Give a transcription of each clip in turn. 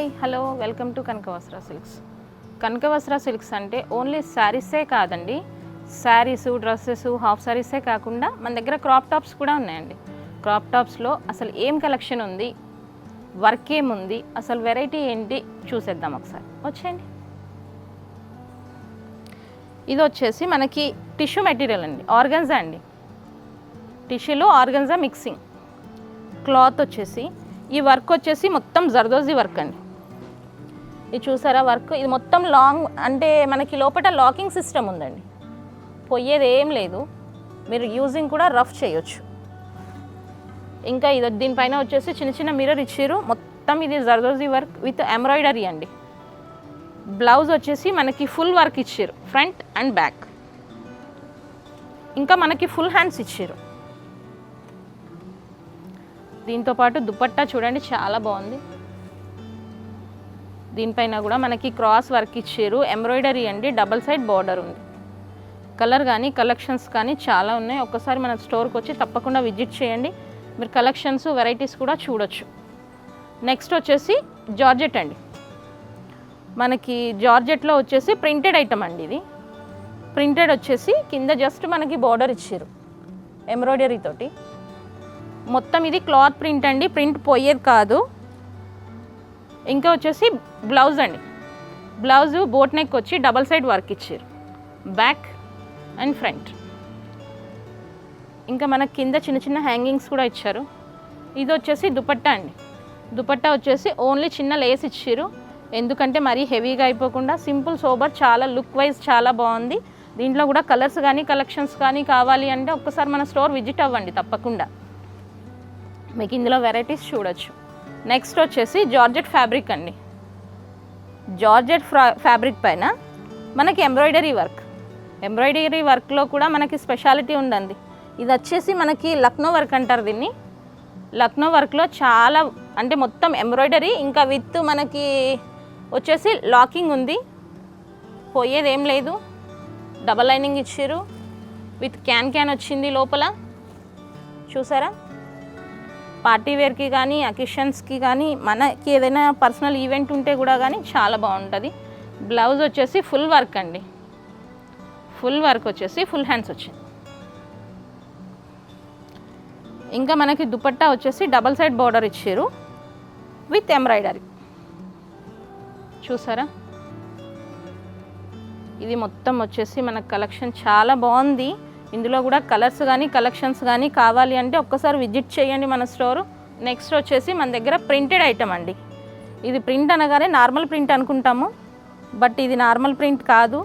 Hi hello welcome to Kanakavastra silks. Kanakavastra silks అంటే only శారీసే కాదండి, శారీస్, డ్రెస్సెస్, హాఫ్ శారీసే కాకుండా మన దగ్గర క్రాప్ టాప్స్ కూడా ఉన్నాయండి. క్రాప్ టాప్స్లో అసలు ఏం కలెక్షన్ ఉంది, వర్క్ ఏముంది, అసలు వెరైటీ ఏంటి చూసేద్దాం ఒకసారి. వచ్చేయండి. ఇది వచ్చేసి మనకి టిష్యూ మెటీరియల్ అండి, ఆర్గన్జా అండి. టిష్యూలో ఆర్గన్జా మిక్సింగ్. క్లాత్ వచ్చేసి ఈ వర్క్ వచ్చేసి మొత్తం జర్దోజీ వర్క్ అండి. ఇది చూసారా వర్క్, ఇది మొత్తం లాంగ్ అంటే మనకి లోపల లాకింగ్ సిస్టమ్ ఉందండి, పోయేది ఏం లేదు. మీరు యూజింగ్ కూడా రఫ్ చేయొచ్చు. ఇంకా ఇది దీనిపైన వచ్చేసి చిన్న చిన్న మిర్రర్ ఇచ్చారు. మొత్తం ఇది జర్దోజీ వర్క్ విత్ ఎంబ్రాయిడరీ అండి. బ్లౌజ్ వచ్చేసి మనకి ఫుల్ వర్క్ ఇచ్చారు, ఫ్రంట్ అండ్ బ్యాక్. ఇంకా మనకి ఫుల్ హ్యాండ్స్ ఇచ్చారు. దీంతో పాటు దుపట్టా చూడండి చాలా బాగుంది. దీనిపైన కూడా మనకి క్రాస్ వర్క్ ఇచ్చారు, ఎంబ్రాయిడరీ అండి, డబల్ సైడ్ బార్డర్ ఉంది. కలర్ కానీ కలెక్షన్స్ కానీ చాలా ఉన్నాయి. ఒక్కసారి మన స్టోర్కి వచ్చి తప్పకుండా విజిట్ చేయండి, మీరు కలెక్షన్స్ వెరైటీస్ కూడా చూడొచ్చు. నెక్స్ట్ వచ్చేసి జార్జెట్ అండి. మనకి జార్జెట్లో వచ్చేసి ప్రింటెడ్ ఐటమ్ అండి. ఇది ప్రింటెడ్ వచ్చేసి కింద జస్ట్ మనకి బార్డర్ ఇచ్చారు ఎంబ్రాయిడరీ తోటి. మొత్తం ఇది క్లాత్ ప్రింట్ అండి, ప్రింట్ పోయేది కాదు. ఇంకా వచ్చేసి బ్లౌజ్ అండి. బ్లౌజ్ బోట్ నెక్ వచ్చి డబల్ సైడ్ వర్క్ ఇచ్చారు, బ్యాక్ అండ్ ఫ్రంట్. ఇంకా మనకి కింద చిన్న చిన్న హ్యాంగింగ్స్ కూడా ఇచ్చారు. ఇది వచ్చేసి దుపట్టా అండి. దుపట్టా వచ్చేసి ఓన్లీ చిన్న లేస్ ఇచ్చారు, ఎందుకంటే మరీ హెవీగా అయిపోకుండా సింపుల్ సోబర్, చాలా లుక్ వైజ్ చాలా బాగుంది. దీంట్లో కూడా కలర్స్ కానీ కలెక్షన్స్ కానీ కావాలి అంటే ఒక్కసారి మన స్టోర్ విజిట్ అవ్వండి తప్పకుండా, మీకు ఇందులో వెరైటీస్ చూడొచ్చు. నెక్స్ట్ వచ్చేసి జార్జెట్ ఫ్యాబ్రిక్ అండి. జార్జెట్ ఫ్యాబ్రిక్ పైన మనకి ఎంబ్రాయిడరీ వర్క్. ఎంబ్రాయిడరీ వర్క్లో కూడా మనకి స్పెషాలిటీ ఉందండి. ఇది వచ్చేసి మనకి లక్నో వర్క్ అంటారు దీన్ని. లక్నో వర్క్లో చాలా అంటే మొత్తం ఎంబ్రాయిడరీ, ఇంకా విత్ మనకి వచ్చేసి లాకింగ్ ఉంది, పోయేది ఏం లేదు. డబల్ లైనింగ్ ఇచ్చారు, విత్ క్యాన్ వచ్చింది లోపల. చూసారా, పార్టీ వేర్కి కానీ అకేషన్స్కి కానీ మనకి ఏదైనా పర్సనల్ ఈవెంట్ ఉంటే కూడా కానీ చాలా బాగుంటుంది. బ్లౌజ్ వచ్చేసి ఫుల్ వర్క్ అండి. ఫుల్ వర్క్ వచ్చేసి ఫుల్ హ్యాండ్స్ వచ్చింది. ఇంకా మనకి దుపట్టా వచ్చేసి డబల్ సైడ్ బార్డర్ ఇచ్చారు విత్ ఎంబ్రాయిడరీ. చూసారా, ఇది మొత్తం వచ్చేసి మనకు కలెక్షన్ చాలా బాగుంది. ఇందులో కూడా కలర్స్ కానీ కలెక్షన్స్ కానీ కావాలి అంటే ఒక్కసారి విజిట్ చేయండి మన స్టోరు. నెక్స్ట్ వచ్చేసి మన దగ్గర ప్రింటెడ్ ఐటమ్ అండి. ఇది ప్రింట్ అనగానే నార్మల్ ప్రింట్ అనుకుంటాము, బట్ ఇది నార్మల్ ప్రింట్ కాదు.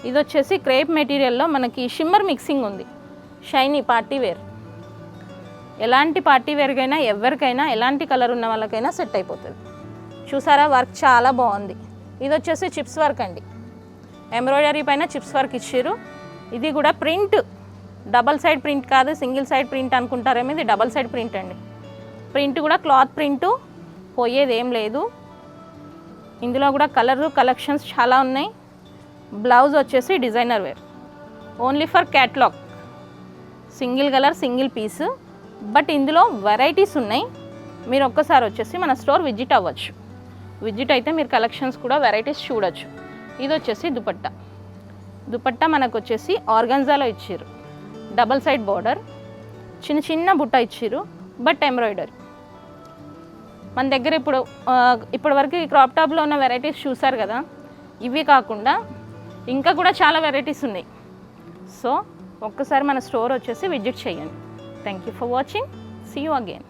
ఇది వచ్చేసి క్రేప్ మెటీరియల్లో మనకి షిమ్మర్ మిక్సింగ్ ఉంది. షైనీ పార్టీ వేర్, ఎలాంటి పార్టీ వేర్కైనా ఎవరికైనా ఎలాంటి కలర్ ఉన్న వాళ్ళకైనా సెట్ అయిపోతుంది. చూసారా, వర్క్ చాలా బాగుంది. ఇది వచ్చేసి చిప్స్ వర్క్ అండి. ఎంబ్రాయిడరీ పైన చిప్స్ వర్క్ ఇచ్చారు. ఇది కూడా ప్రింట్, డబల్ సైడ్ ప్రింట్ కాదు, సింగిల్ సైడ్ ప్రింట్ అనుకుంటారేమో, ఇది డబల్ సైడ్ ప్రింట్ అండి. ప్రింట్ కూడా క్లాత్ ప్రింటు, పోయేది ఏం లేదు. ఇందులో కూడా కలర్ కలెక్షన్స్ చాలా ఉన్నాయి. బ్లౌజ్ వచ్చేసి designer wear, only for catalogue, single colour single piece. But ఇందులో వెరైటీస్ ఉన్నాయి, మీరు ఒక్కసారి వచ్చేసి మన స్టోర్ విజిట్ అవ్వచ్చు. విజిట్ అయితే మీరు కలెక్షన్స్ కూడా వెరైటీస్ చూడొచ్చు. ఇది వచ్చేసి దుపట్టా. దుపట్టా మనకు వచ్చేసి ఆర్గన్జాలో ఇచ్చారు, డబల్ సైడ్ బార్డర్, చిన్న చిన్న బుట్ట ఇచ్చారు, బట్ ఎంబ్రాయిడరీ. మన దగ్గర ఇప్పటి వరకు ఈ క్రాప్ టాప్లో ఉన్న వెరైటీస్ చూసారు కదా, ఇవి కాకుండా ఇంకా కూడా చాలా వెరైటీస్ ఉన్నాయి. సో ఒక్కసారి మన స్టోర్ వచ్చేసి విజిట్ చేయండి. Thank you for watching. See you again.